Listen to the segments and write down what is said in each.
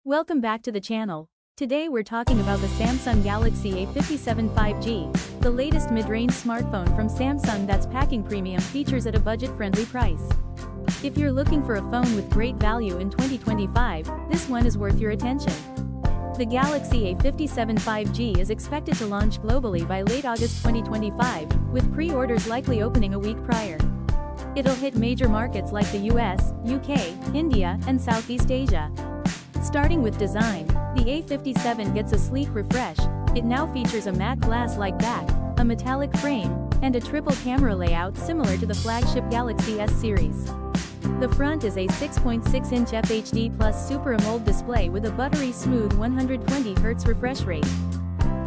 Welcome back to the channel. Today we're talking about the Samsung Galaxy A57 5G, the latest mid-range smartphone from Samsung that's packing premium features at a budget-friendly price. If you're looking for a phone with great value in 2025, this one is worth your attention. The Galaxy A57 5G is expected to launch globally by late August 2025, with pre-orders likely opening a week prior. It'll hit major markets like the US, UK, India, and Southeast Asia. Starting with design, the A57 gets a sleek refresh. It now features a matte glass-like back, a metallic frame, and a triple camera layout similar to the flagship Galaxy S series. The front is a 6.6-inch FHD Plus Super AMOLED display with a buttery-smooth 120Hz refresh rate.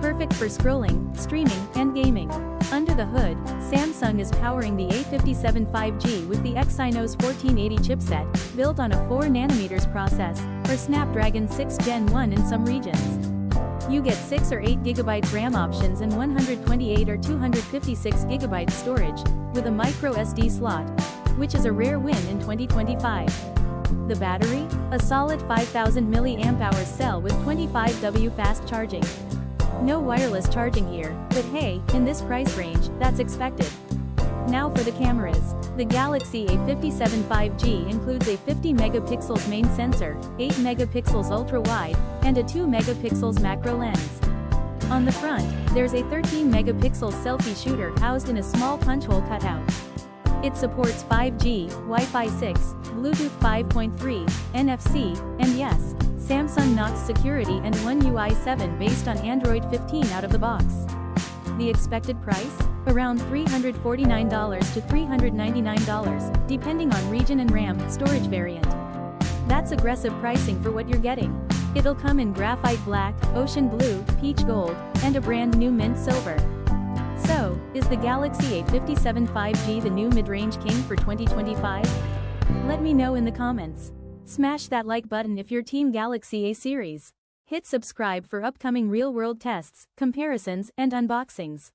Perfect for scrolling, streaming, and gaming. Under the hood, Samsung is powering the A57 5G with the Exynos 1480 chipset, built on a 4nm process, or Snapdragon 6 Gen 1 in some regions. You get 6 or 8GB RAM options and 128 or 256GB storage, with a micro SD slot, which is a rare win in 2025. The battery? A solid 5000 mAh cell with 25W fast charging. No wireless charging here, but hey, in this price range, that's expected. Now for the cameras. The Galaxy A57 5G includes a 50MP main sensor, 8MP ultra-wide, and a 2MP macro lens. On the front, there's a 13MP selfie shooter housed in a small punch hole cutout. It supports 5G, Wi-Fi 6, Bluetooth 5.3, NFC, and yes, Samsung Knox security and One UI 7 based on Android 15 out of the box. The expected price? Around $349 to $399, depending on region and RAM storage variant. That's aggressive pricing for what you're getting. It'll come in graphite black, ocean blue, peach gold, and a brand new mint silver. So, is the Galaxy A57 5G the new mid-range king for 2025? Let me know in the comments. Smash that like button if you're Team Galaxy A series. Hit subscribe for upcoming real-world tests, comparisons, and unboxings.